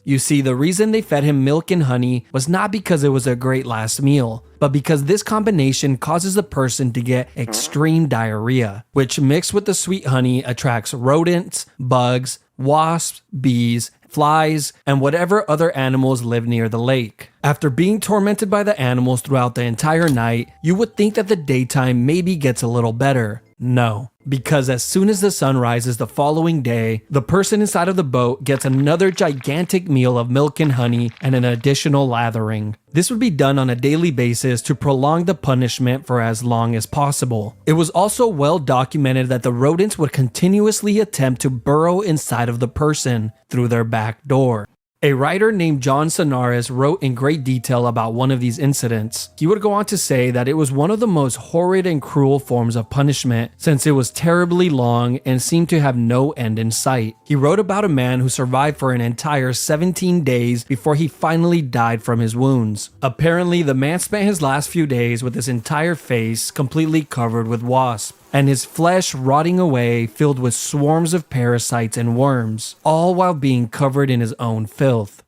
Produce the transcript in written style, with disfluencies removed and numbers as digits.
You see, the reason they fed him milk and honey was not because it was a great last meal, but because this combination causes the person to get extreme diarrhea, which mixed with the sweet honey attracts rodents, bugs, wasps, bees, flies, and whatever other animals live near the lake. After being tormented by the animals throughout the entire night, you would think that the daytime maybe gets a little better. No, because as soon as the sun rises the following day, the person inside of the boat gets another gigantic meal of milk and honey and an additional lathering. This would be done on a daily basis to prolong the punishment for as long as possible. It was also well documented that the rodents would continuously attempt to burrow inside of the person through their back door. A writer named John Sonaris wrote in great detail about one of these incidents. He would go on to say that it was one of the most horrid and cruel forms of punishment since it was terribly long and seemed to have no end in sight. He wrote about a man who survived for an entire 17 days before he finally died from his wounds. Apparently, the man spent his last few days with his entire face completely covered with wasps, and his flesh rotting away filled with swarms of parasites and worms, all while being covered in his own filth.